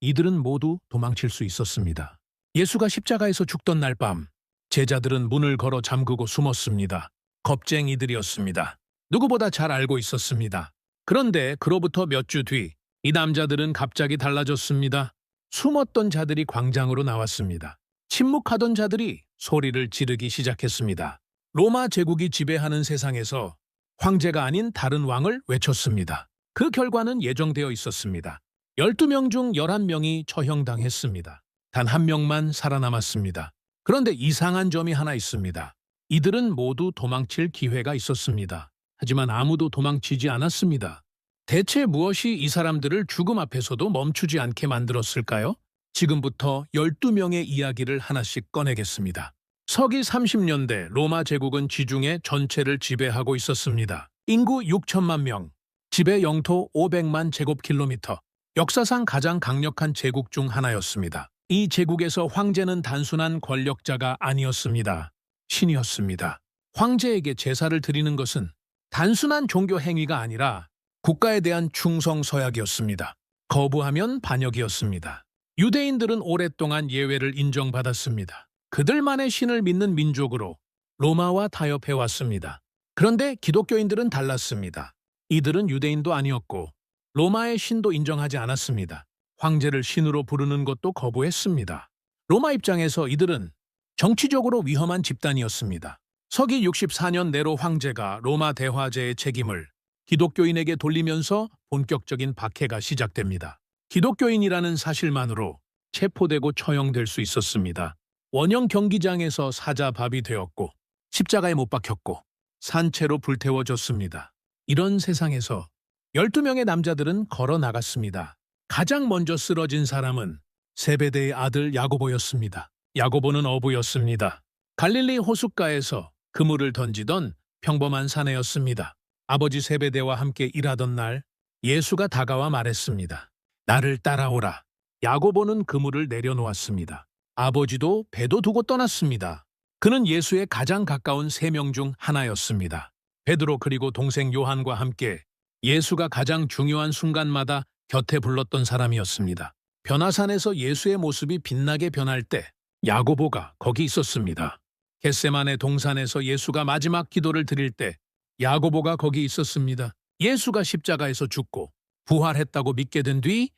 이들은 모두 도망칠 수 있었습니다. 예수가 십자가에서 죽던 날 밤, 제자들은 문을 걸어 잠그고 숨었습니다. 겁쟁이들이었습니다. 누구보다 잘 알고 있었습니다. 그런데 그로부터 몇 주 뒤, 이 남자들은 갑자기 달라졌습니다. 숨었던 자들이 광장으로 나왔습니다. 침묵하던 자들이 소리를 지르기 시작했습니다. 로마 제국이 지배하는 세상에서 황제가 아닌 다른 왕을 외쳤습니다. 그 결과는 예정되어 있었습니다. 12명 중 11명이 처형당했습니다. 단 한 명만 살아남았습니다. 그런데 이상한 점이 하나 있습니다. 이들은 모두 도망칠 기회가 있었습니다. 하지만 아무도 도망치지 않았습니다. 대체 무엇이 이 사람들을 죽음 앞에서도 멈추지 않게 만들었을까요? 지금부터 12명의 이야기를 하나씩 꺼내겠습니다. 서기 30년대 로마 제국은 지중해 전체를 지배하고 있었습니다. 인구 6천만 명, 지배 영토 500만 제곱킬로미터, 역사상 가장 강력한 제국 중 하나였습니다. 이 제국에서 황제는 단순한 권력자가 아니었습니다. 신이었습니다. 황제에게 제사를 드리는 것은 단순한 종교 행위가 아니라 국가에 대한 충성 서약이었습니다. 거부하면 반역이었습니다. 유대인들은 오랫동안 예외를 인정받았습니다. 그들만의 신을 믿는 민족으로 로마와 타협해왔습니다. 그런데 기독교인들은 달랐습니다. 이들은 유대인도 아니었고 로마의 신도 인정하지 않았습니다. 황제를 신으로 부르는 것도 거부했습니다. 로마 입장에서 이들은 정치적으로 위험한 집단이었습니다. 서기 64년 네로 황제가 로마 대화제의 책임을 기독교인에게 돌리면서 본격적인 박해가 시작됩니다. 기독교인이라는 사실만으로 체포되고 처형될 수 있었습니다. 원형 경기장에서 사자밥이 되었고 십자가에 못 박혔고 산채로 불태워졌습니다. 이런 세상에서 12명의 남자들은 걸어 나갔습니다. 가장 먼저 쓰러진 사람은 세베대의 아들 야고보였습니다. 야고보는 어부였습니다. 갈릴리 호숫가에서 그물을 던지던 평범한 사내였습니다. 아버지 세베대와 함께 일하던 날 예수가 다가와 말했습니다. 나를 따라오라. 야고보는 그물을 내려놓았습니다. 아버지도 배도 두고 떠났습니다. 그는 예수의 가장 가까운 3명 중 하나였습니다. 베드로 그리고 동생 요한과 함께 예수가 가장 중요한 순간마다 곁에 불렀던 사람이었습니다. 변화산에서 예수의 모습이 빛나게 변할 때 야고보가 거기 있었습니다. 겟세마네 동산에서 예수가 마지막 기도를 드릴 때 야고보가 거기 있었습니다. 예수가 십자가에서 죽고 부활했다고 믿게 된 뒤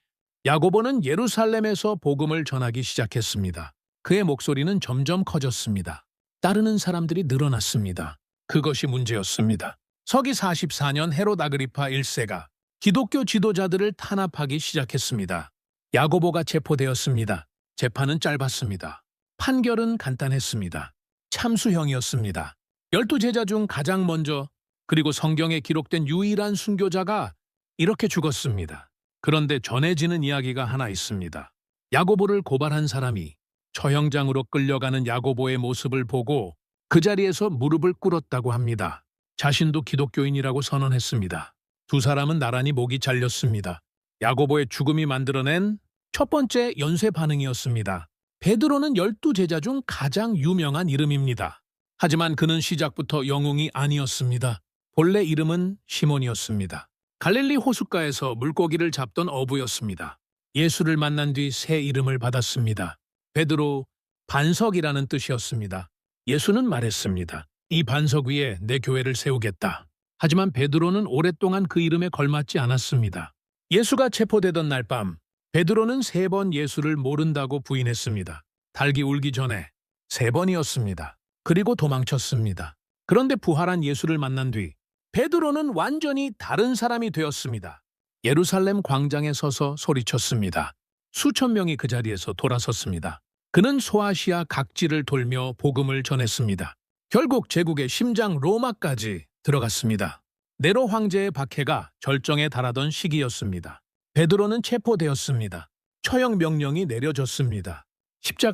야고보는 예루살렘에서 복음을 전하기 시작했습니다. 그의 목소리는 점점 커졌습니다. 따르는 사람들이 늘어났습니다. 그것이 문제였습니다. 서기 44년 헤롯 아그리파 1세가 기독교 지도자들을 탄압하기 시작했습니다. 야고보가 체포되었습니다. 재판은 짧았습니다. 판결은 간단했습니다. 참수형이었습니다. 12제자 중 가장 먼저 그리고 성경에 기록된 유일한 순교자가 이렇게 죽었습니다. 그런데 전해지는 이야기가 하나 있습니다. 야고보를 고발한 사람이 처형장으로 끌려가는 야고보의 모습을 보고 그 자리에서 무릎을 꿇었다고 합니다. 자신도 기독교인이라고 선언했습니다. 두 사람은 나란히 목이 잘렸습니다. 야고보의 죽음이 만들어낸 첫 번째 연쇄 반응이었습니다. 베드로는 12제자 중 가장 유명한 이름입니다. 하지만 그는 시작부터 영웅이 아니었습니다. 본래 이름은 시몬이었습니다. 갈릴리 호숫가에서 물고기를 잡던 어부였습니다. 예수를 만난 뒤 새 이름을 받았습니다. 베드로, 반석이라는 뜻이었습니다. 예수는 말했습니다. 이 반석 위에 내 교회를 세우겠다. 하지만 베드로는 오랫동안 그 이름에 걸맞지 않았습니다. 예수가 체포되던 날 밤, 베드로는 3번 예수를 모른다고 부인했습니다. 닭이 울기 전에 3번이었습니다. 그리고 도망쳤습니다. 그런데 부활한 예수를 만난 뒤 베드로는 완전히 다른 사람이 되었습니다. 예루살렘 광장에 서서 소리쳤습니다. 수천 명이 그 자리에서 돌아섰습니다. 그는 소아시아 각지를 돌며 복음을 전했습니다. 결국 제국의 심장 로마까지 들어갔습니다. 네로 황제의 박해가 절정에 달하던 시기였습니다. 베드로는 체포되었습니다. 처형 명령이 내려졌습니다.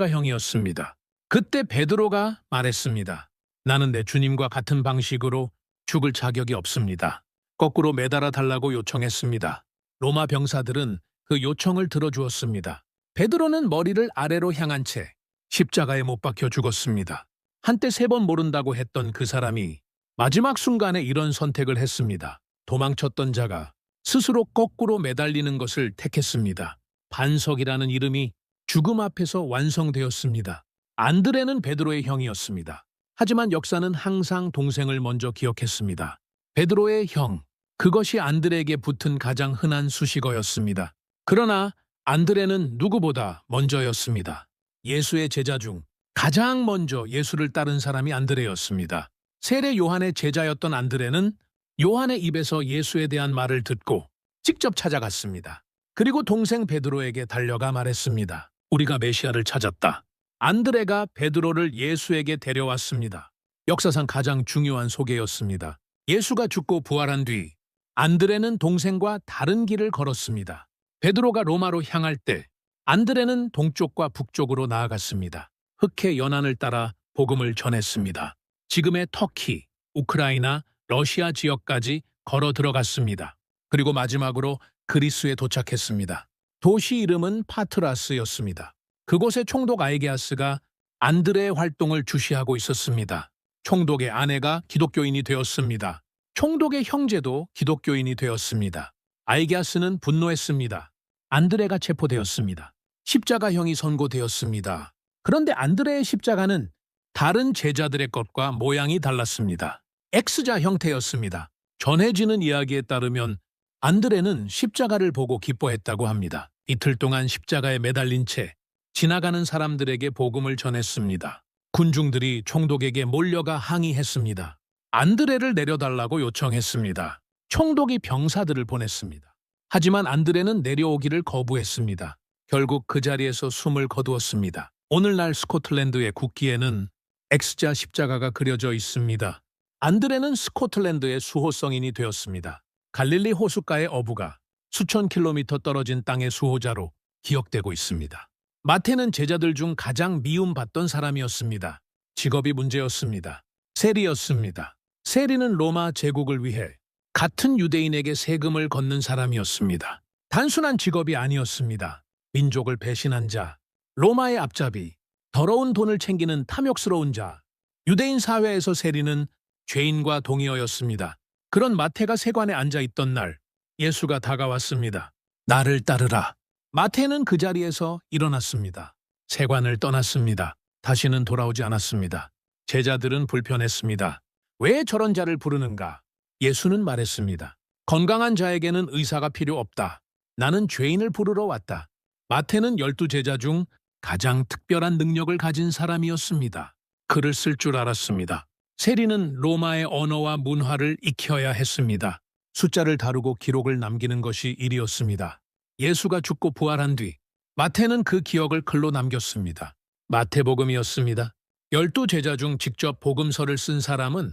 십자가형이었습니다. 그때 베드로가 말했습니다. 나는 내 주님과 같은 방식으로 죽을 자격이 없습니다. 거꾸로 매달아 달라고 요청했습니다. 로마 병사들은 그 요청을 들어주었습니다. 베드로는 머리를 아래로 향한 채 십자가에 못 박혀 죽었습니다. 한때 3번 모른다고 했던 그 사람이 마지막 순간에 이런 선택을 했습니다. 도망쳤던 자가 스스로 거꾸로 매달리는 것을 택했습니다. 반석이라는 이름이 죽음 앞에서 완성되었습니다. 안드레는 베드로의 형이었습니다. 하지만 역사는 항상 동생을 먼저 기억했습니다. 베드로의 형, 그것이 안드레에게 붙은 가장 흔한 수식어였습니다. 그러나 안드레는 누구보다 먼저였습니다. 예수의 제자 중 가장 먼저 예수를 따른 사람이 안드레였습니다. 세례 요한의 제자였던 안드레는 요한의 입에서 예수에 대한 말을 듣고 직접 찾아갔습니다. 그리고 동생 베드로에게 달려가 말했습니다. 우리가 메시아를 찾았다. 안드레가 베드로를 예수에게 데려왔습니다. 역사상 가장 중요한 소개였습니다. 예수가 죽고 부활한 뒤 안드레는 동생과 다른 길을 걸었습니다. 베드로가 로마로 향할 때 안드레는 동쪽과 북쪽으로 나아갔습니다. 흑해 연안을 따라 복음을 전했습니다. 지금의 터키, 우크라이나, 러시아 지역까지 걸어 들어갔습니다. 그리고 마지막으로 그리스에 도착했습니다. 도시 이름은 파트라스였습니다. 그곳의 총독 아이게아스가 안드레의 활동을 주시하고 있었습니다. 총독의 아내가 기독교인이 되었습니다. 총독의 형제도 기독교인이 되었습니다. 아이게아스는 분노했습니다. 안드레가 체포되었습니다. 십자가형이 선고되었습니다. 그런데 안드레의 십자가는 다른 제자들의 것과 모양이 달랐습니다. X자 형태였습니다. 전해지는 이야기에 따르면 안드레는 십자가를 보고 기뻐했다고 합니다. 이틀 동안 십자가에 매달린 채 지나가는 사람들에게 복음을 전했습니다. 군중들이 총독에게 몰려가 항의했습니다. 안드레를 내려달라고 요청했습니다. 총독이 병사들을 보냈습니다. 하지만 안드레는 내려오기를 거부했습니다. 결국 그 자리에서 숨을 거두었습니다. 오늘날 스코틀랜드의 국기에는 X자 십자가가 그려져 있습니다. 안드레는 스코틀랜드의 수호성인이 되었습니다. 갈릴리 호숫가의 어부가 수천 킬로미터 떨어진 땅의 수호자로 기억되고 있습니다. 마태는 제자들 중 가장 미움받던 사람이었습니다. 직업이 문제였습니다. 세리였습니다. 세리는 로마 제국을 위해 같은 유대인에게 세금을 걷는 사람이었습니다. 단순한 직업이 아니었습니다. 민족을 배신한 자, 로마의 앞잡이, 더러운 돈을 챙기는 탐욕스러운 자, 유대인 사회에서 세리는 죄인과 동의어였습니다. 그런 마태가 세관에 앉아있던 날 예수가 다가왔습니다. 나를 따르라. 마태는 그 자리에서 일어났습니다. 세관을 떠났습니다. 다시는 돌아오지 않았습니다. 제자들은 불편했습니다. 왜 저런 자를 부르는가? 예수는 말했습니다. 건강한 자에게는 의사가 필요 없다. 나는 죄인을 부르러 왔다. 마태는 12 제자 중 가장 특별한 능력을 가진 사람이었습니다. 글을 쓸 줄 알았습니다. 세리는 로마의 언어와 문화를 익혀야 했습니다. 숫자를 다루고 기록을 남기는 것이 일이었습니다. 예수가 죽고 부활한 뒤 마태는 그 기억을 글로 남겼습니다. 마태복음이었습니다. 12 제자 중 직접 복음서를 쓴 사람은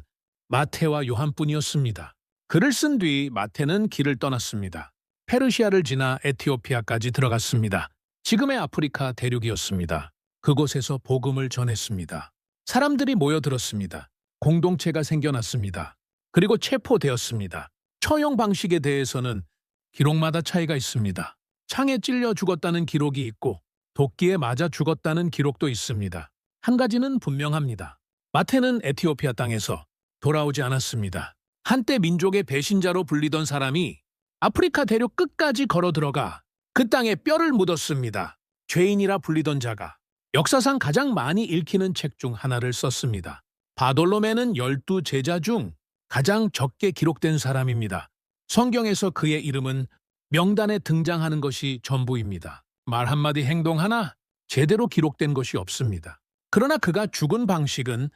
마태와 요한뿐이었습니다. 글을 쓴 뒤 마태는 길을 떠났습니다. 페르시아를 지나 에티오피아까지 들어갔습니다. 지금의 아프리카 대륙이었습니다. 그곳에서 복음을 전했습니다. 사람들이 모여들었습니다. 공동체가 생겨났습니다. 그리고 체포되었습니다. 처형 방식에 대해서는 기록마다 차이가 있습니다. 창에 찔려 죽었다는 기록이 있고 도끼에 맞아 죽었다는 기록도 있습니다. 한 가지는 분명합니다. 마태는 에티오피아 땅에서 돌아오지 않았습니다. 한때 민족의 배신자로 불리던 사람이 아프리카 대륙 끝까지 걸어 들어가 그 땅에 뼈를 묻었습니다. 죄인이라 불리던 자가 역사상 가장 많이 읽히는 책 중 하나를 썼습니다. 바돌로메는 12 제자 중 가장 적게 기록된 사람입니다. 성경에서 그의 이름은 명단에 등장하는 것이 전부입니다. 말 한마디 행동 하나 제대로 기록된 것이 없습니다. 그러나 그가 죽은 방식은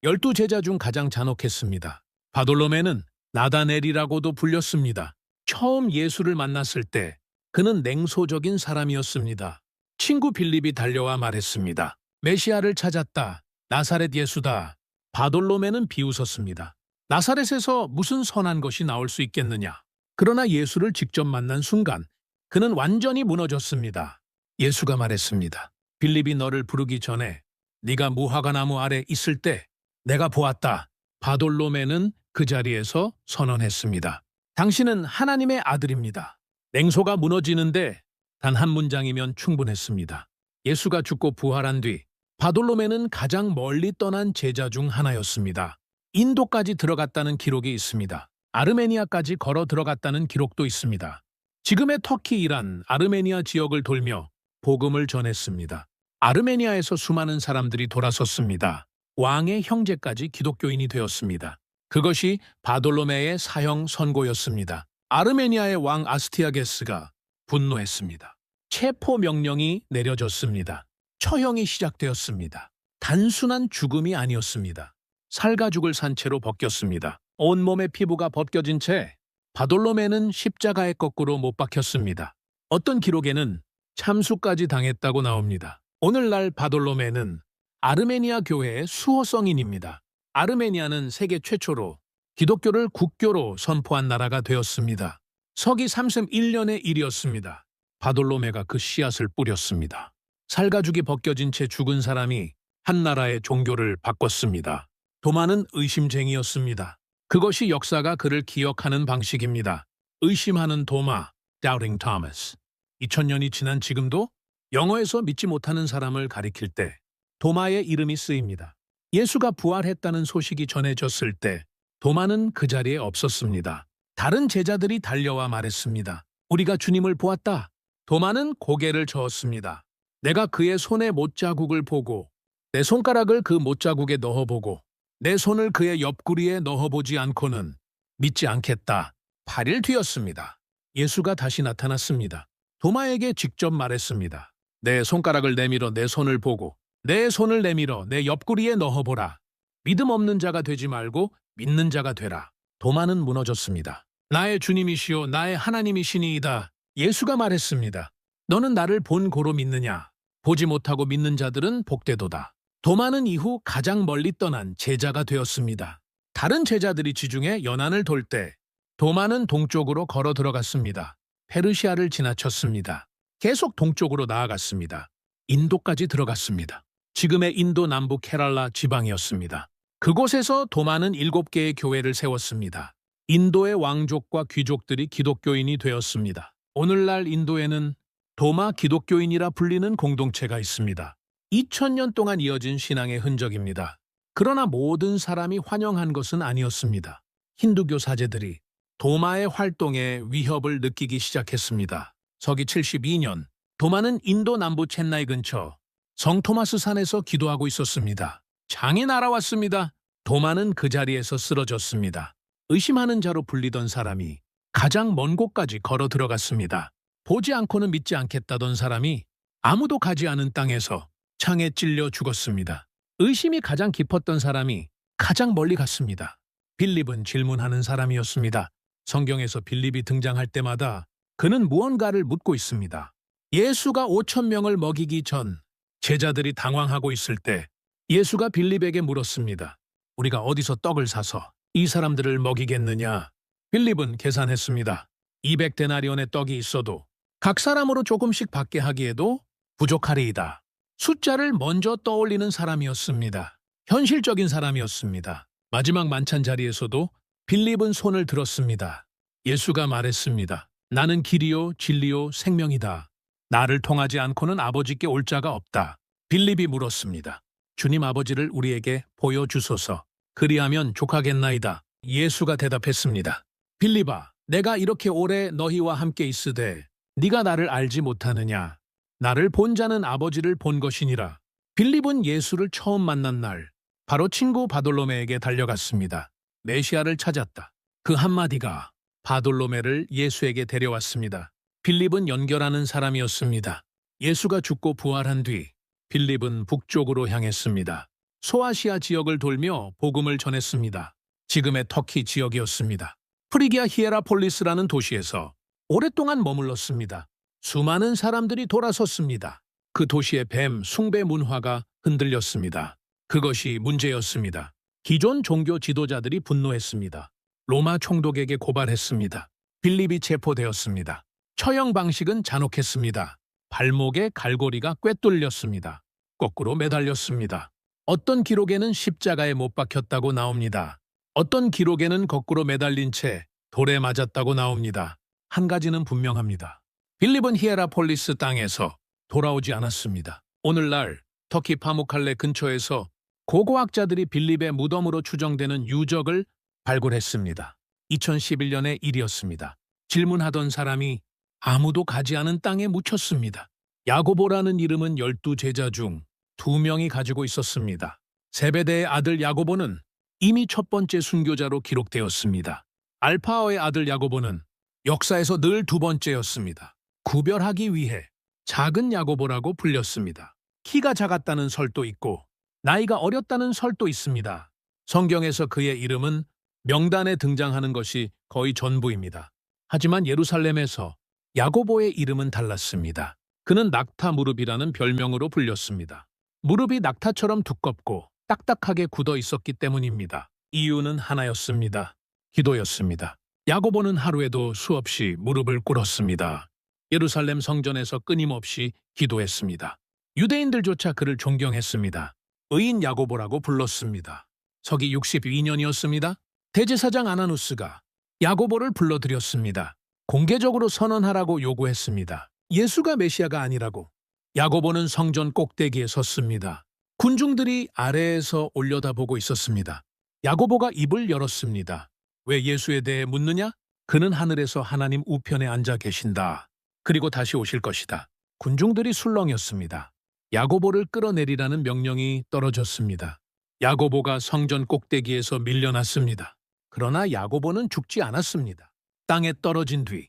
12 제자 중 가장 잔혹했습니다. 바돌로메는 나다넬이라고도 불렸습니다. 처음 예수를 만났을 때 그는 냉소적인 사람이었습니다. 친구 빌립이 달려와 말했습니다. 메시아를 찾았다. 나사렛 예수다. 바돌로메는 비웃었습니다. 나사렛에서 무슨 선한 것이 나올 수 있겠느냐. 그러나 예수를 직접 만난 순간 그는 완전히 무너졌습니다. 예수가 말했습니다. 빌립이 너를 부르기 전에 네가 무화과나무 아래 있을 때 내가 보았다. 바돌로메는 그 자리에서 선언했습니다. 당신은 하나님의 아들입니다. 냉소가 무너지는데 단 한 문장이면 충분했습니다. 예수가 죽고 부활한 뒤 바돌로메는 가장 멀리 떠난 제자 중 하나였습니다. 인도까지 들어갔다는 기록이 있습니다. 아르메니아까지 걸어 들어갔다는 기록도 있습니다. 지금의 터키, 이란, 아르메니아 지역을 돌며 복음을 전했습니다. 아르메니아에서 수많은 사람들이 돌아섰습니다. 왕의 형제까지 기독교인이 되었습니다. 그것이 바돌로메의 사형 선고였습니다. 아르메니아의 왕 아스티아게스가 분노했습니다. 체포 명령이 내려졌습니다. 처형이 시작되었습니다. 단순한 죽음이 아니었습니다. 살가 죽을 산채로 벗겼습니다. 온몸의 피부가 벗겨진 채 바돌로메는 십자가에 거꾸로 못 박혔습니다. 어떤 기록에는 참수까지 당했다고 나옵니다. 오늘날 바돌로메는 아르메니아 교회의 수호성인입니다. 아르메니아는 세계 최초로 기독교를 국교로 선포한 나라가 되었습니다. 서기 31년의 일이었습니다. 바돌로메가 그 씨앗을 뿌렸습니다. 살가죽이 벗겨진 채 죽은 사람이 한 나라의 종교를 바꿨습니다. 도마는 의심쟁이였습니다. 그것이 역사가 그를 기억하는 방식입니다. 의심하는 도마, Doubting Thomas. 2000년이 지난 지금도 영어에서 믿지 못하는 사람을 가리킬 때 도마의 이름이 쓰입니다. 예수가 부활했다는 소식이 전해졌을 때 도마는 그 자리에 없었습니다. 다른 제자들이 달려와 말했습니다. 우리가 주님을 보았다. 도마는 고개를 저었습니다. 내가 그의 손에 못자국을 보고 내 손가락을 그 못자국에 넣어보고 내 손을 그의 옆구리에 넣어보지 않고는 믿지 않겠다. 8일 뒤였습니다. 예수가 다시 나타났습니다. 도마에게 직접 말했습니다. 내 손가락을 내밀어 내 손을 보고 내 손을 내밀어 내 옆구리에 넣어보라. 믿음 없는 자가 되지 말고 믿는 자가 되라. 도마는 무너졌습니다. 나의 주님이시오 나의 하나님이시니이다. 예수가 말했습니다. 너는 나를 본 고로 믿느냐? 보지 못하고 믿는 자들은 복되도다. 도마는 이후 가장 멀리 떠난 제자가 되었습니다. 다른 제자들이 지중해 연안을 돌 때 도마는 동쪽으로 걸어 들어갔습니다. 페르시아를 지나쳤습니다. 계속 동쪽으로 나아갔습니다. 인도까지 들어갔습니다. 지금의 인도 남부 케랄라 지방이었습니다. 그곳에서 도마는 7개의 교회를 세웠습니다. 인도의 왕족과 귀족들이 기독교인이 되었습니다. 오늘날 인도에는 도마 기독교인이라 불리는 공동체가 있습니다. 2000년 동안 이어진 신앙의 흔적입니다. 그러나 모든 사람이 환영한 것은 아니었습니다. 힌두교 사제들이 도마의 활동에 위협을 느끼기 시작했습니다. 서기 72년, 도마는 인도 남부 첸나이 근처 성 토마스 산에서 기도하고 있었습니다. 장이 날아왔습니다. 도마는 그 자리에서 쓰러졌습니다. 의심하는 자로 불리던 사람이 가장 먼 곳까지 걸어 들어갔습니다. 보지 않고는 믿지 않겠다던 사람이 아무도 가지 않은 땅에서 창에 찔려 죽었습니다. 의심이 가장 깊었던 사람이 가장 멀리 갔습니다. 빌립은 질문하는 사람이었습니다. 성경에서 빌립이 등장할 때마다 그는 무언가를 묻고 있습니다. 예수가 5,000명을 먹이기 전 제자들이 당황하고 있을 때 예수가 빌립에게 물었습니다. 우리가 어디서 떡을 사서 이 사람들을 먹이겠느냐? 빌립은 계산했습니다. 200데나리온의 떡이 있어도 각 사람으로 조금씩 받게 하기에도 부족하리이다. 숫자를 먼저 떠올리는 사람이었습니다. 현실적인 사람이었습니다. 마지막 만찬 자리에서도 빌립은 손을 들었습니다. 예수가 말했습니다. 나는 길이요 진리요 생명이다. 나를 통하지 않고는 아버지께 올 자가 없다. 빌립이 물었습니다. 주님 아버지를 우리에게 보여주소서. 그리하면 족하겠나이다. 예수가 대답했습니다. 빌립아, 내가 이렇게 오래 너희와 함께 있으되 네가 나를 알지 못하느냐? 나를 본 자는 아버지를 본 것이니라. 빌립은 예수를 처음 만난 날 바로 친구 바돌로메에게 달려갔습니다. 메시아를 찾았다. 그 한마디가 바돌로메를 예수에게 데려왔습니다. 빌립은 연결하는 사람이었습니다. 예수가 죽고 부활한 뒤 빌립은 북쪽으로 향했습니다. 소아시아 지역을 돌며 복음을 전했습니다. 지금의 터키 지역이었습니다. 프리기아 히에라폴리스라는 도시에서 오랫동안 머물렀습니다. 수많은 사람들이 돌아섰습니다. 그 도시의 뱀 숭배 문화가 흔들렸습니다. 그것이 문제였습니다. 기존 종교 지도자들이 분노했습니다. 로마 총독에게 고발했습니다. 빌립이 체포되었습니다. 처형 방식은 잔혹했습니다. 발목에 갈고리가 꿰뚫렸습니다. 거꾸로 매달렸습니다. 어떤 기록에는 십자가에 못 박혔다고 나옵니다. 어떤 기록에는 거꾸로 매달린 채 돌에 맞았다고 나옵니다. 한 가지는 분명합니다. 빌립은 히에라폴리스 땅에서 돌아오지 않았습니다. 오늘날 터키 파무칼레 근처에서 고고학자들이 빌립의 무덤으로 추정되는 유적을 발굴했습니다. 2011년의 일이었습니다. 질문하던 사람이 아무도 가지 않은 땅에 묻혔습니다. 야고보라는 이름은 12제자 중 2명이 가지고 있었습니다. 세베대의 아들 야고보는 이미 첫 번째 순교자로 기록되었습니다. 알파오의 아들 야고보는 역사에서 늘 2번째였습니다. 구별하기 위해 작은 야고보라고 불렸습니다. 키가 작았다는 설도 있고 나이가 어렸다는 설도 있습니다. 성경에서 그의 이름은 명단에 등장하는 것이 거의 전부입니다. 하지만 예루살렘에서 야고보의 이름은 달랐습니다. 그는 낙타 무릎이라는 별명으로 불렸습니다. 무릎이 낙타처럼 두껍고 딱딱하게 굳어 있었기 때문입니다. 이유는 하나였습니다. 기도였습니다. 야고보는 하루에도 수없이 무릎을 꿇었습니다. 예루살렘 성전에서 끊임없이 기도했습니다. 유대인들조차 그를 존경했습니다. 의인 야고보라고 불렀습니다. 서기 62년이었습니다. 대제사장 아나누스가 야고보를 불러들였습니다. 공개적으로 선언하라고 요구했습니다. 예수가 메시아가 아니라고. 야고보는 성전 꼭대기에 섰습니다. 군중들이 아래에서 올려다보고 있었습니다. 야고보가 입을 열었습니다. 왜 예수에 대해 묻느냐? 그는 하늘에서 하나님 우편에 앉아 계신다. 그리고 다시 오실 것이다. 군중들이 술렁였습니다. 야고보를 끌어내리라는 명령이 떨어졌습니다. 야고보가 성전 꼭대기에서 밀려났습니다. 그러나 야고보는 죽지 않았습니다. 땅에 떨어진 뒤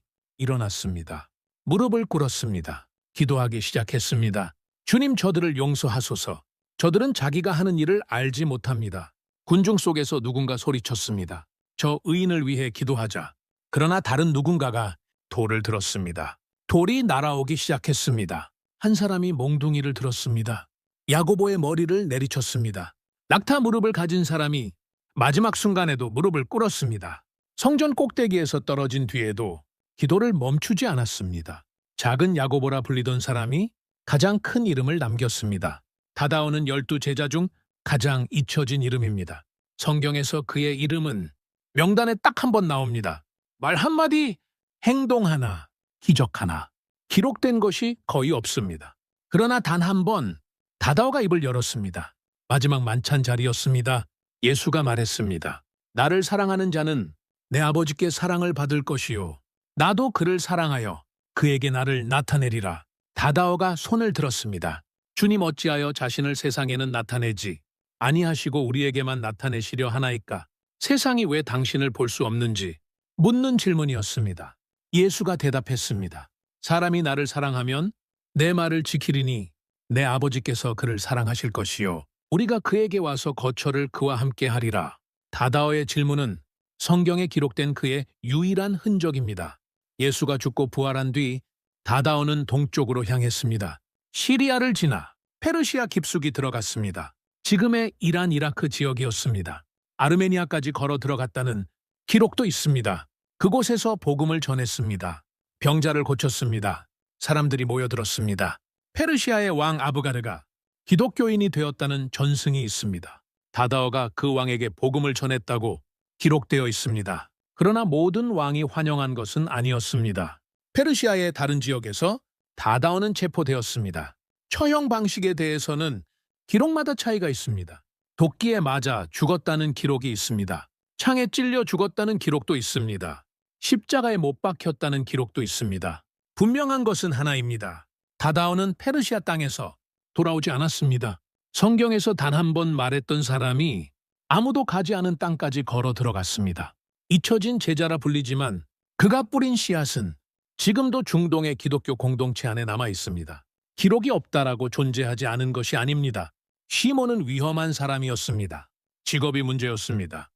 일어났습니다. 무릎을 꿇었습니다. 기도하기 시작했습니다. 주님, 저들을 용서하소서. 저들은 자기가 하는 일을 알지 못합니다. 군중 속에서 누군가 소리쳤습니다. 저 의인을 위해 기도하자. 그러나 다른 누군가가 돌을 들었습니다. 돌이 날아오기 시작했습니다. 한 사람이 몽둥이를 들었습니다. 야고보의 머리를 내리쳤습니다. 낙타 무릎을 가진 사람이 마지막 순간에도 무릎을 꿇었습니다. 성전 꼭대기에서 떨어진 뒤에도 기도를 멈추지 않았습니다. 작은 야고보라 불리던 사람이 가장 큰 이름을 남겼습니다. 다다오는 12제자 중 가장 잊혀진 이름입니다. 성경에서 그의 이름은 명단에 딱 한 번 나옵니다. 말 한마디, 행동 하나, 기적 하나. 기록된 것이 거의 없습니다. 그러나 단 한 번 다다오가 입을 열었습니다. 마지막 만찬 자리였습니다. 예수가 말했습니다. 나를 사랑하는 자는 내 아버지께 사랑을 받을 것이요. 나도 그를 사랑하여 그에게 나를 나타내리라. 다다오가 손을 들었습니다. 주님, 어찌하여 자신을 세상에는 나타내지 아니하시고 우리에게만 나타내시려 하나이까? 세상이 왜 당신을 볼 수 없는지 묻는 질문이었습니다. 예수가 대답했습니다. 사람이 나를 사랑하면 내 말을 지키리니 내 아버지께서 그를 사랑하실 것이요. 우리가 그에게 와서 거처를 그와 함께 하리라. 다다오의 질문은 성경에 기록된 그의 유일한 흔적입니다. 예수가 죽고 부활한 뒤 다다오는 동쪽으로 향했습니다. 시리아를 지나 페르시아 깊숙이 들어갔습니다. 지금의 이란 이라크 지역이었습니다. 아르메니아까지 걸어 들어갔다는 기록도 있습니다. 그곳에서 복음을 전했습니다. 병자를 고쳤습니다. 사람들이 모여들었습니다. 페르시아의 왕 아부가르가 기독교인이 되었다는 전승이 있습니다. 다다오가 그 왕에게 복음을 전했다고 기록되어 있습니다. 그러나 모든 왕이 환영한 것은 아니었습니다. 페르시아의 다른 지역에서 다다오는 체포되었습니다. 처형 방식에 대해서는 기록마다 차이가 있습니다. 도끼에 맞아 죽었다는 기록이 있습니다. 창에 찔려 죽었다는 기록도 있습니다. 십자가에 못 박혔다는 기록도 있습니다. 분명한 것은 하나입니다. 다다오는 페르시아 땅에서 돌아오지 않았습니다. 성경에서 단 한 번 말했던 사람이 아무도 가지 않은 땅까지 걸어 들어갔습니다. 잊혀진 제자라 불리지만 그가 뿌린 씨앗은 지금도 중동의 기독교 공동체 안에 남아 있습니다. 기록이 없다라고 존재하지 않은 것이 아닙니다. 시몬은 위험한 사람이었습니다. 직업이 문제였습니다.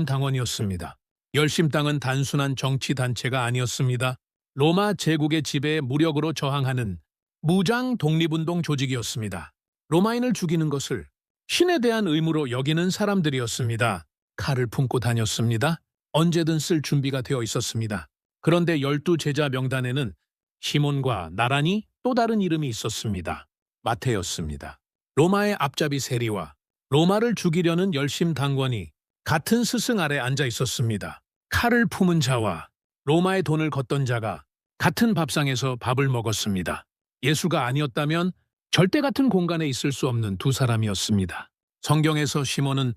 열심당원이었습니다. 열심당은 단순한 정치단체가 아니었습니다. 로마 제국의 지배에 무력으로 저항하는 무장 독립운동 조직이었습니다. 로마인을 죽이는 것을 신에 대한 의무로 여기는 사람들이었습니다. 칼을 품고 다녔습니다. 언제든 쓸 준비가 되어 있었습니다. 그런데 12제자 명단에는 시몬과 나란히 또 다른 이름이 있었습니다. 마태였습니다. 로마의 앞잡이 세리와 로마를 죽이려는 열심당원이 같은 스승 아래 앉아 있었습니다. 칼을 품은 자와 로마의 돈을 걷던 자가 같은 밥상에서 밥을 먹었습니다. 예수가 아니었다면 절대 같은 공간에 있을 수 없는 두 사람이었습니다. 성경에서 시몬은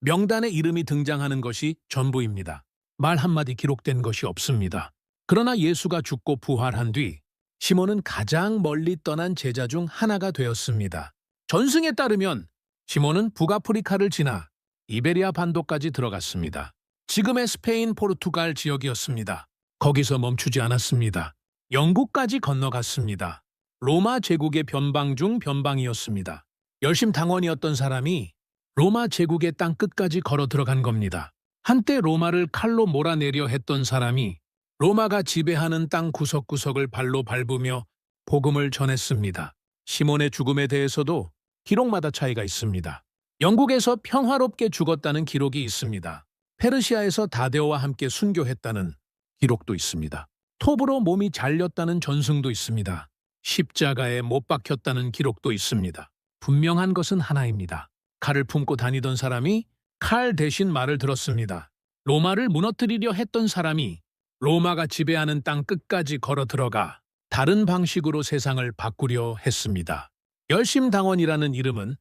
명단에 이름이 등장하는 것이 전부입니다. 말 한마디 기록된 것이 없습니다. 그러나 예수가 죽고 부활한 뒤 시몬은 가장 멀리 떠난 제자 중 하나가 되었습니다. 전승에 따르면 시몬은 북아프리카를 지나 이베리아 반도까지 들어갔습니다. 지금의 스페인, 포르투갈 지역이었습니다. 거기서 멈추지 않았습니다. 영국까지 건너갔습니다. 로마 제국의 변방 중 변방이었습니다. 열심당원이었던 사람이 로마 제국의 땅 끝까지 걸어 들어간 겁니다. 한때 로마를 칼로 몰아내려 했던 사람이 로마가 지배하는 땅 구석구석을 발로 밟으며 복음을 전했습니다. 시몬의 죽음에 대해서도 기록마다 차이가 있습니다. 영국에서 평화롭게 죽었다는 기록이 있습니다. 페르시아에서 다데오와 함께 순교했다는 기록도 있습니다. 톱으로 몸이 잘렸다는 전승도 있습니다. 십자가에 못 박혔다는 기록도 있습니다. 분명한 것은 하나입니다. 칼을 품고 다니던 사람이 칼 대신 말을 들었습니다. 로마를 무너뜨리려 했던 사람이 로마가 지배하는 땅 끝까지 걸어 들어가 다른 방식으로 세상을 바꾸려 했습니다. 열심당원이라는 이름은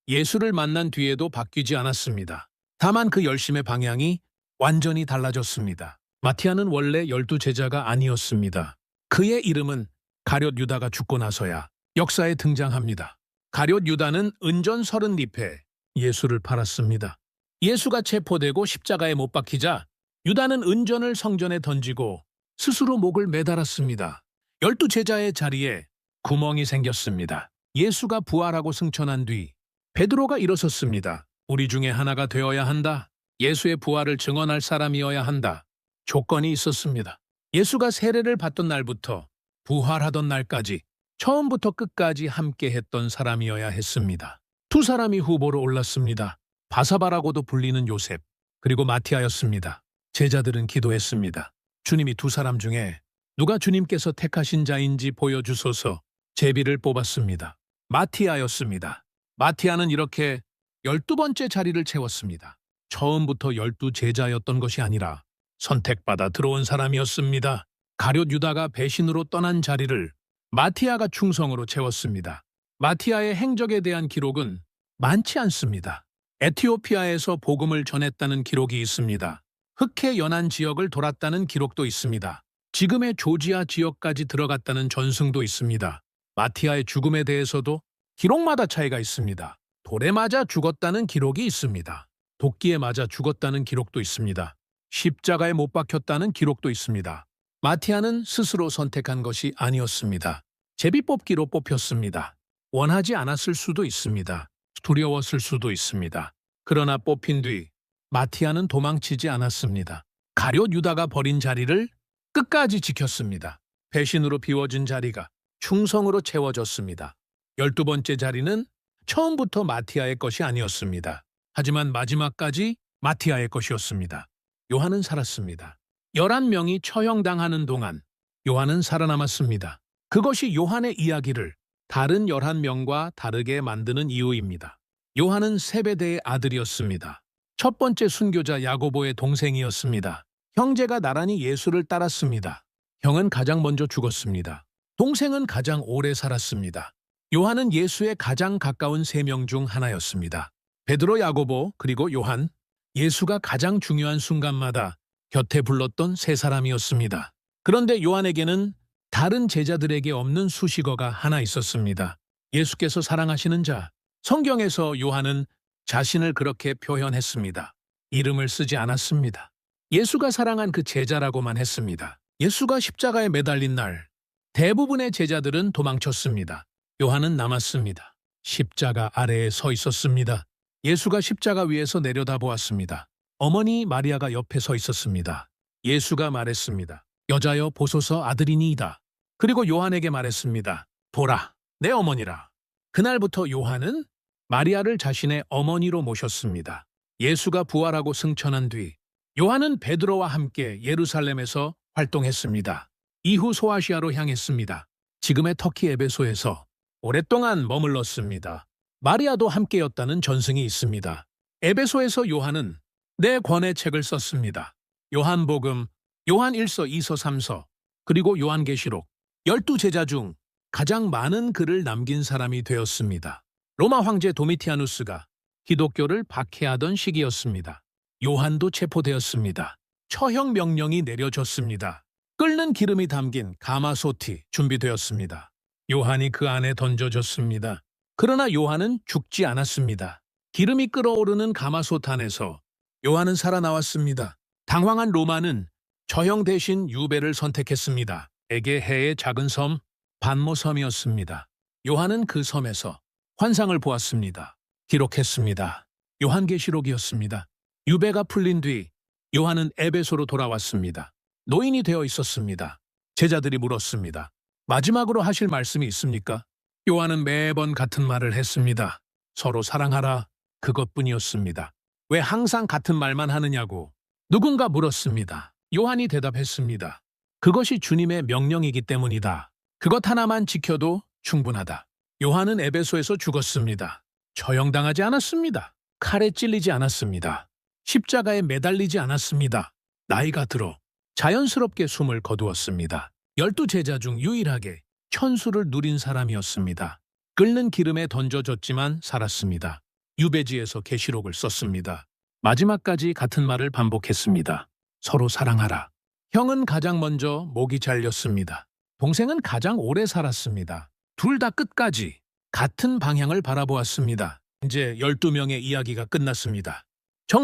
예수를 만난 뒤에도 바뀌지 않았습니다. 다만 그 열심의 방향이 완전히 달라졌습니다. 마티아는 원래 12제자가 아니었습니다. 그의 이름은 가룟 유다가 죽고 나서야 역사에 등장합니다. 가룟 유다는 은전 30립에 예수를 팔았습니다. 예수가 체포되고 십자가에 못 박히자 유다는 은전을 성전에 던지고 스스로 목을 매달았습니다. 12제자의 자리에 구멍이 생겼습니다. 예수가 부활하고 승천한 뒤 베드로가 일어섰습니다. 우리 중에 하나가 되어야 한다. 예수의 부활을 증언할 사람이어야 한다. 조건이 있었습니다. 예수가 세례를 받던 날부터 부활하던 날까지 처음부터 끝까지 함께했던 사람이어야 했습니다. 두 사람이 후보로 올랐습니다. 바사바라고도 불리는 요셉, 그리고 마티아였습니다. 제자들은 기도했습니다. 주님이 두 사람 중에 누가 주님께서 택하신 자인지 보여주소서. 제비를 뽑았습니다. 마티아였습니다. 마티아는 이렇게 12번째 자리를 채웠습니다. 처음부터 12제자였던 것이 아니라 선택받아 들어온 사람이었습니다. 가룟 유다가 배신으로 떠난 자리를 마티아가 충성으로 채웠습니다. 마티아의 행적에 대한 기록은 많지 않습니다. 에티오피아에서 복음을 전했다는 기록이 있습니다. 흑해 연안 지역을 돌았다는 기록도 있습니다. 지금의 조지아 지역까지 들어갔다는 전승도 있습니다. 마티아의 죽음에 대해서도 기록마다 차이가 있습니다. 돌에 맞아 죽었다는 기록이 있습니다. 도끼에 맞아 죽었다는 기록도 있습니다. 십자가에 못 박혔다는 기록도 있습니다. 마티아는 스스로 선택한 것이 아니었습니다. 제비뽑기로 뽑혔습니다. 원하지 않았을 수도 있습니다. 두려웠을 수도 있습니다. 그러나 뽑힌 뒤 마티아는 도망치지 않았습니다. 가룟 유다가 버린 자리를 끝까지 지켰습니다. 배신으로 비워진 자리가 충성으로 채워졌습니다. 12번째 자리는 처음부터 마티아의 것이 아니었습니다. 하지만 마지막까지 마티아의 것이었습니다. 요한은 살았습니다. 11명이 처형당하는 동안 요한은 살아남았습니다. 그것이 요한의 이야기를 다른 11명과 다르게 만드는 이유입니다. 요한은 세베대의 아들이었습니다. 첫 번째 순교자 야고보의 동생이었습니다. 형제가 나란히 예수를 따랐습니다. 형은 가장 먼저 죽었습니다. 동생은 가장 오래 살았습니다. 요한은 예수의 가장 가까운 3명 중 하나였습니다. 베드로, 야고보, 그리고 요한, 예수가 가장 중요한 순간마다 곁에 불렀던 3사람이었습니다. 그런데 요한에게는 다른 제자들에게 없는 수식어가 하나 있었습니다. 예수께서 사랑하시는 자. 성경에서 요한은 자신을 그렇게 표현했습니다. 이름을 쓰지 않았습니다. 예수가 사랑한 그 제자라고만 했습니다. 예수가 십자가에 매달린 날, 대부분의 제자들은 도망쳤습니다. 요한은 남았습니다. 십자가 아래에 서 있었습니다. 예수가 십자가 위에서 내려다보았습니다. 어머니 마리아가 옆에 서 있었습니다. 예수가 말했습니다. 여자여 보소서 아들이니이다. 그리고 요한에게 말했습니다. 보라, 내 어머니라. 그날부터 요한은 마리아를 자신의 어머니로 모셨습니다. 예수가 부활하고 승천한 뒤 요한은 베드로와 함께 예루살렘에서 활동했습니다. 이후 소아시아로 향했습니다. 지금의 터키 에베소에서 오랫동안 머물렀습니다. 마리아도 함께였다는 전승이 있습니다. 에베소에서 요한은 네 권의 책을 썼습니다. 요한복음, 요한 1서, 2서, 3서, 그리고 요한계시록, 12제자 중 가장 많은 글을 남긴 사람이 되었습니다. 로마 황제 도미티아누스가 기독교를 박해하던 시기였습니다. 요한도 체포되었습니다. 처형 명령이 내려졌습니다. 끓는 기름이 담긴 가마솥이 준비되었습니다. 요한이 그 안에 던져졌습니다. 그러나 요한은 죽지 않았습니다. 기름이 끓어오르는 가마솥 안에서 요한은 살아나왔습니다. 당황한 로마는 저형 대신 유배를 선택했습니다. 에게해의 작은 섬 반모섬이었습니다. 요한은 그 섬에서 환상을 보았습니다. 기록했습니다. 요한계시록이었습니다. 유배가 풀린 뒤 요한은 에베소로 돌아왔습니다. 노인이 되어 있었습니다. 제자들이 물었습니다. 마지막으로 하실 말씀이 있습니까? 요한은 매번 같은 말을 했습니다. 서로 사랑하라. 그것뿐이었습니다. 왜 항상 같은 말만 하느냐고 누군가 물었습니다. 요한이 대답했습니다. 그것이 주님의 명령이기 때문이다. 그것 하나만 지켜도 충분하다. 요한은 에베소에서 죽었습니다. 처형당하지 않았습니다. 칼에 찔리지 않았습니다. 십자가에 매달리지 않았습니다. 나이가 들어 자연스럽게 숨을 거두었습니다. 12 제자 중 유일하게 천수를 누린 사람이었습니다. 끓는 기름에 던져졌지만 살았습니다. 유배지에서 계시록을 썼습니다. 마지막까지 같은 말을 반복했습니다. 서로 사랑하라. 형은 가장 먼저 목이 잘렸습니다. 동생은 가장 오래 살았습니다. 둘 다 끝까지 같은 방향을 바라보았습니다. 이제 12명의 이야기가 끝났습니다.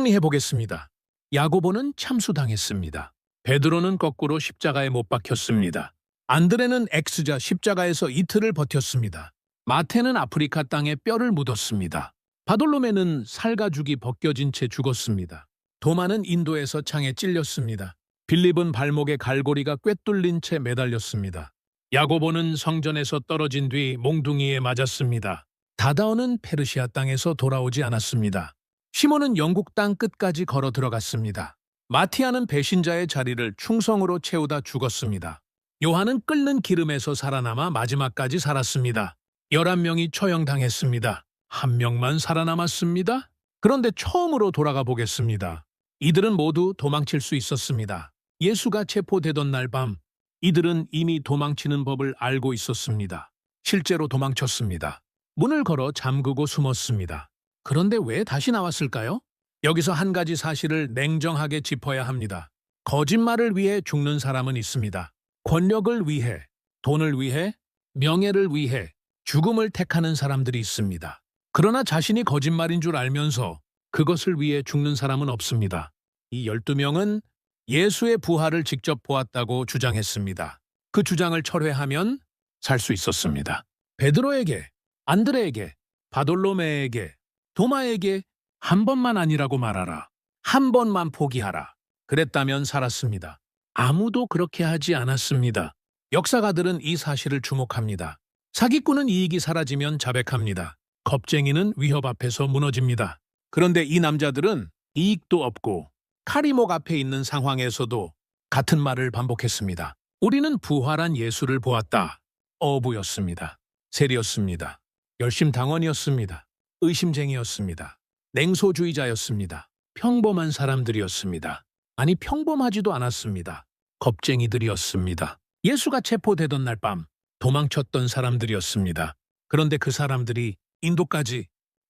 정리해보겠습니다. 야고보는 참수당했습니다. 베드로는 거꾸로 십자가에 못 박혔습니다. 안드레는 X자 십자가에서 이틀을 버텼습니다. 마태는 아프리카 땅에 뼈를 묻었습니다. 바돌로메는 살가죽이 벗겨진 채 죽었습니다. 도마는 인도에서 창에 찔렸습니다. 빌립은 발목에 갈고리가 꿰뚫린 채 매달렸습니다. 야고보는 성전에서 떨어진 뒤 몽둥이에 맞았습니다. 다다오는 페르시아 땅에서 돌아오지 않았습니다. 시몬은 영국 땅 끝까지 걸어 들어갔습니다. 마티아는 배신자의 자리를 충성으로 채우다 죽었습니다. 요한은 끓는 기름에서 살아남아 마지막까지 살았습니다. 11명이 처형당했습니다. 한 명만 살아남았습니다. 그런데 처음으로 돌아가 보겠습니다. 이들은 모두 도망칠 수 있었습니다. 예수가 체포되던 날 밤, 이들은 이미 도망치는 법을 알고 있었습니다. 실제로 도망쳤습니다. 문을 걸어 잠그고 숨었습니다. 그런데 왜 다시 나왔을까요? 여기서 한 가지 사실을 냉정하게 짚어야 합니다. 거짓말을 위해 죽는 사람은 있습니다. 권력을 위해, 돈을 위해, 명예를 위해 죽음을 택하는 사람들이 있습니다. 그러나 자신이 거짓말인 줄 알면서 그것을 위해 죽는 사람은 없습니다. 이 12명은 예수의 부활을 직접 보았다고 주장했습니다. 그 주장을 철회하면 살 수 있었습니다. 베드로에게, 안드레에게, 바돌로메에게, 도마에게 한 번만 아니라고 말하라. 한 번만 포기하라. 그랬다면 살았습니다. 아무도 그렇게 하지 않았습니다. 역사가들은 이 사실을 주목합니다. 사기꾼은 이익이 사라지면 자백합니다. 겁쟁이는 위협 앞에서 무너집니다. 그런데 이 남자들은 이익도 없고 카리목 앞에 있는 상황에서도 같은 말을 반복했습니다. 우리는 부활한 예수를 보았다. 어부였습니다. 세리였습니다. 열심당원이었습니다. 의심쟁이였습니다. 냉소주의자였습니다. 평범한 사람들이었습니다. 아니, 평범하지도 않았습니다. 겁쟁이들이었습니다. 예수가 체포되던 날 밤 도망쳤던 사람들이었습니다. 그런데 그 사람들이 인도까지,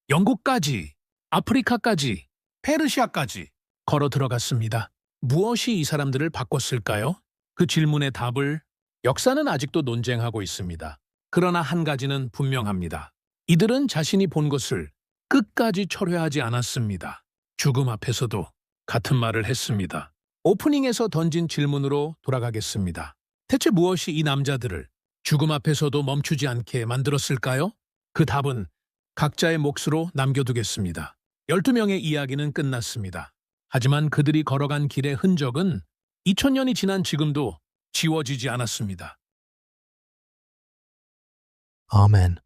영국까지, 아프리카까지, 페르시아까지 걸어 들어갔습니다. 무엇이 이 사람들을 바꿨을까요? 그 질문의 답을 역사는 아직도 논쟁하고 있습니다. 그러나 한 가지는 분명합니다. 이들은 자신이 본 것을 끝까지 철회하지 않았습니다. 죽음 앞에서도 같은 말을 했습니다. 오프닝에서 던진 질문으로 돌아가겠습니다. 대체 무엇이 이 남자들을 죽음 앞에서도 멈추지 않게 만들었을까요? 그 답은 각자의 몫으로 남겨두겠습니다. 12명의 이야기는 끝났습니다. 하지만 그들이 걸어간 길의 흔적은 2000년이 지난 지금도 지워지지 않았습니다. Amen.